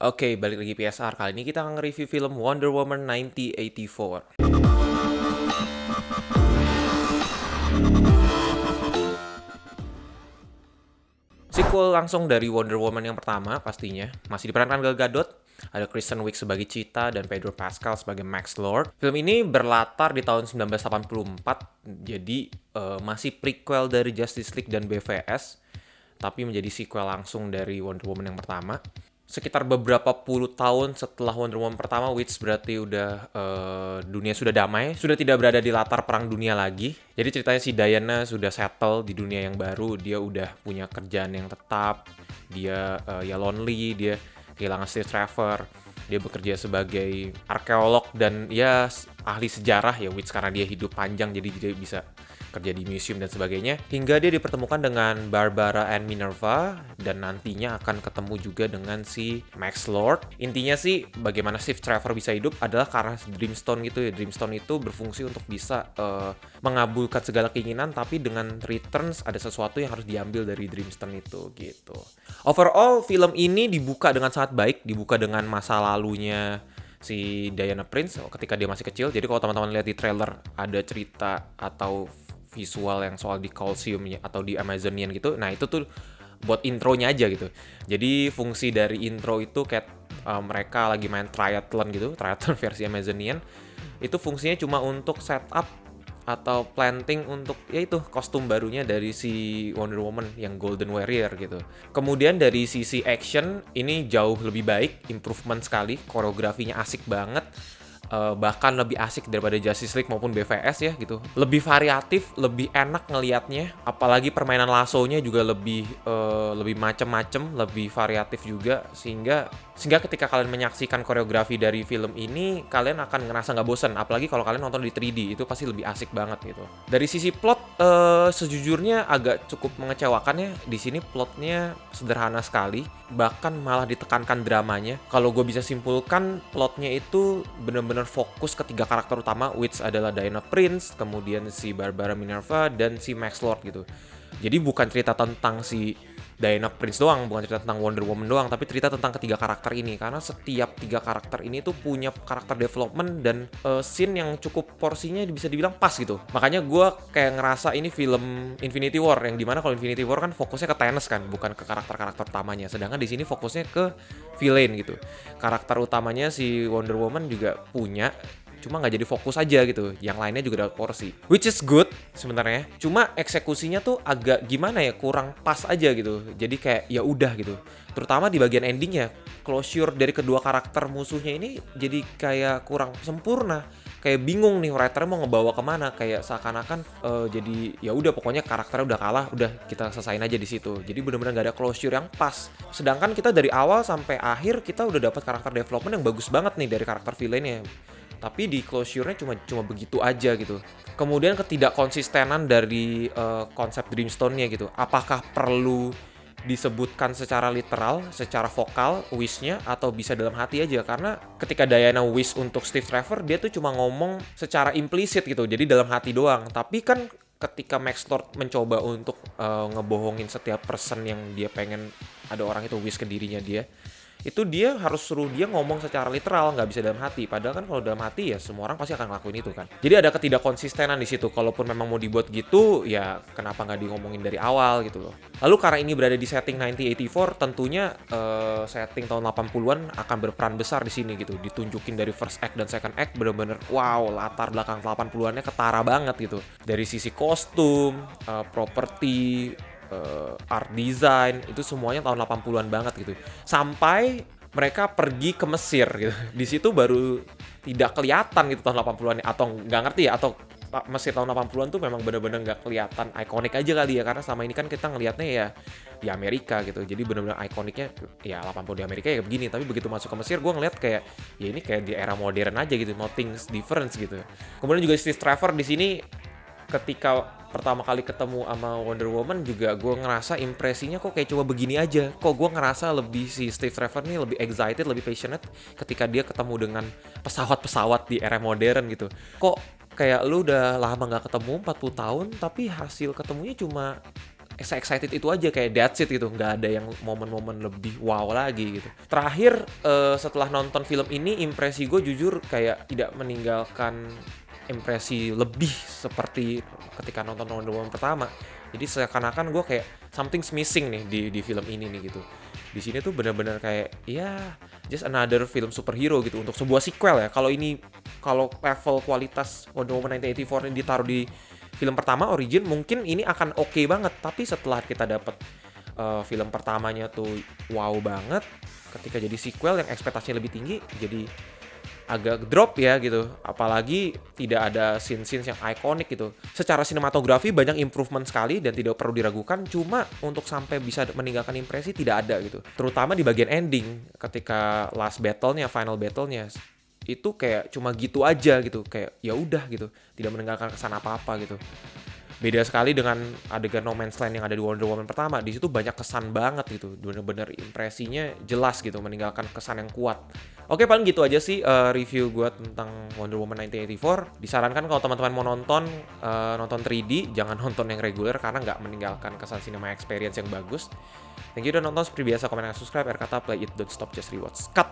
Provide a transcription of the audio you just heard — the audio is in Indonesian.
Oke, balik lagi PSR. Kali ini kita akan nge-review film Wonder Woman 1984. Sequel langsung dari Wonder Woman yang pertama pastinya. Masih diperankan Gal Gadot, ada Kristen Wiig sebagai Cheetah dan Pedro Pascal sebagai Max Lord. Film ini berlatar di tahun 1984, jadi masih prequel dari Justice League dan BVS, tapi menjadi sequel langsung dari Wonder Woman yang pertama. Sekitar beberapa puluh tahun setelah Wonder Woman pertama, which berarti udah dunia sudah damai, sudah tidak berada di latar perang dunia lagi. Jadi ceritanya si Diana sudah settle di dunia yang baru, dia udah punya kerjaan yang tetap, dia ya lonely, dia kehilangan Steve Trevor, dia bekerja sebagai arkeolog dan ya ahli sejarah ya, which karena dia hidup panjang jadi dia bisa kerja di museum dan sebagainya, hingga dia dipertemukan dengan Barbara and Minerva dan nantinya akan ketemu juga dengan si Max Lord. Intinya sih bagaimana Steve Trevor bisa hidup adalah karena Dreamstone gitu ya. Dreamstone itu berfungsi untuk bisa mengabulkan segala keinginan, tapi dengan returns ada sesuatu yang harus diambil dari Dreamstone itu gitu. Overall film ini dibuka dengan sangat baik, dibuka dengan masa lalunya si Diana Prince ketika dia masih kecil. Jadi kalau teman-teman lihat di trailer ada cerita atau visual yang soal di Colosseum atau di Amazonian gitu, nah itu tuh buat intronya aja gitu. Jadi fungsi dari intro itu kayak mereka lagi main triathlon gitu, triathlon versi Amazonian. Itu fungsinya cuma untuk setup atau planting untuk ya itu kostum barunya dari si Wonder Woman yang Golden Warrior gitu. Kemudian dari sisi action ini jauh lebih baik, improvement sekali, koreografinya asik banget. Bahkan lebih asik daripada Justice League maupun BVS ya gitu. Lebih variatif, lebih enak ngelihatnya. Apalagi permainan lasso-nya juga lebih macem-macem, lebih variatif juga sehingga ketika kalian menyaksikan koreografi dari film ini, kalian akan ngerasa nggak bosan. Apalagi kalau kalian nonton di 3D, itu pasti lebih asik banget gitu. Dari sisi plot, sejujurnya agak cukup mengecewakan ya. Di sini plotnya sederhana sekali, bahkan malah ditekankan dramanya. Kalau gue bisa simpulkan, plotnya itu benar-benar fokus ke 3 karakter utama, which adalah Diana Prince, kemudian si Barbara Minerva, dan si Max Lord gitu. Jadi bukan cerita tentang si Diana Prince doang, bukan cerita tentang Wonder Woman doang, tapi cerita tentang ketiga karakter ini. Karena setiap 3 karakter ini tuh punya karakter development dan scene yang cukup porsinya bisa dibilang pas gitu. Makanya gue kayak ngerasa ini film Infinity War, yang dimana kalau Infinity War kan fokusnya ke Thanos kan, bukan ke karakter-karakter utamanya. Sedangkan di sini fokusnya ke villain gitu. Karakter utamanya si Wonder Woman juga punya, cuma nggak jadi fokus aja gitu, yang lainnya juga dapat porsi, which is good sebenarnya. Cuma eksekusinya tuh agak gimana ya, kurang pas aja gitu. Jadi kayak ya udah gitu, terutama di bagian endingnya, closure dari kedua karakter musuhnya ini jadi kayak kurang sempurna. Kayak bingung nih writer mau ngebawa kemana, kayak seakan-akan jadi ya udah pokoknya karakternya udah kalah, udah kita selesain aja di situ. Jadi benar-benar nggak ada closure yang pas. Sedangkan kita dari awal sampai akhir kita udah dapat karakter development yang bagus banget nih dari karakter villainnya, tapi di closure-nya cuma begitu aja gitu. Kemudian ketidakkonsistenan dari konsep Dreamstone-nya gitu. Apakah perlu disebutkan secara literal, secara vokal, wish-nya, atau bisa dalam hati aja? Karena ketika Diana wish untuk Steve Trevor, dia tuh cuma ngomong secara implisit gitu, jadi dalam hati doang. Tapi kan ketika Max Lord mencoba untuk ngebohongin setiap person yang dia pengen ada orang itu wish ke dirinya dia, itu dia harus suruh dia ngomong secara literal, nggak bisa dalam hati. Padahal kan kalau dalam hati ya semua orang pasti akan ngelakuin itu kan. Jadi ada ketidakkonsistenan di situ. Kalaupun memang mau dibuat gitu, ya kenapa nggak ngomongin dari awal gitu loh. Lalu karena ini berada di setting 1984, tentunya setting tahun 80-an akan berperan besar di sini gitu. Ditunjukin dari first act dan second act bener-bener wow, latar belakang 80-annya ketara banget gitu. Dari sisi kostum, properti, art design, itu semuanya tahun 80-an banget gitu. Sampai mereka pergi ke Mesir gitu. Di situ baru tidak kelihatan gitu tahun 80-an, atau nggak ngerti ya, atau Mesir tahun 80-an tuh memang bener-bener nggak kelihatan ikonik aja kali ya, karena selama ini kan kita ngelihatnya ya di Amerika gitu. Jadi bener-bener ikoniknya ya 80 di Amerika ya begini, tapi begitu masuk ke Mesir gue ngeliat kayak ya ini kayak di era modern aja gitu, nothing's difference gitu. Kemudian juga Steve Trevor di sini ketika pertama kali ketemu sama Wonder Woman juga gue ngerasa impresinya kok kayak coba begini aja. Kok gue ngerasa lebih si Steve Trevor nih lebih excited, lebih passionate ketika dia ketemu dengan pesawat-pesawat di era modern gitu. Kok kayak lu udah lama gak ketemu 40 tahun tapi hasil ketemunya cuma excited itu aja, kayak that's it gitu, nggak ada yang momen-momen lebih wow lagi gitu. Terakhir setelah nonton film ini, impresi gue jujur kayak tidak meninggalkan impresi lebih seperti ketika nonton Wonder Woman pertama. Jadi seakan-akan gue kayak something's missing nih di film ini nih gitu. Di sini tuh benar-benar kayak ya just another film superhero gitu untuk sebuah sequel ya. Kalau level kualitas Wonder Woman 1984 ini ditaruh di film pertama Origin, mungkin ini akan oke banget. Tapi setelah kita dapat film pertamanya tuh wow banget, ketika jadi sequel yang ekspektasinya lebih tinggi, jadi agak drop ya gitu. Apalagi tidak ada scene-scene yang ikonik gitu. Secara sinematografi banyak improvement sekali dan tidak perlu diragukan, cuma untuk sampai bisa meninggalkan impresi tidak ada gitu. Terutama di bagian ending, ketika last battle-nya, final battle-nya, itu kayak cuma gitu aja gitu, kayak ya udah gitu, tidak meninggalkan kesan apa-apa gitu. Beda sekali dengan adegan No Man's Land yang ada di Wonder Woman pertama. Di situ banyak kesan banget gitu, bener-bener impresinya jelas gitu, meninggalkan kesan yang kuat. Oke, paling gitu aja sih review gue tentang Wonder Woman 1984. Disarankan kalau teman-teman mau nonton 3D, jangan nonton yang reguler karena nggak meninggalkan kesan cinema experience yang bagus. Thank you udah nonton, seperti biasa komen dan subscribe. Kata play it, don't stop, just rewatch. Cut!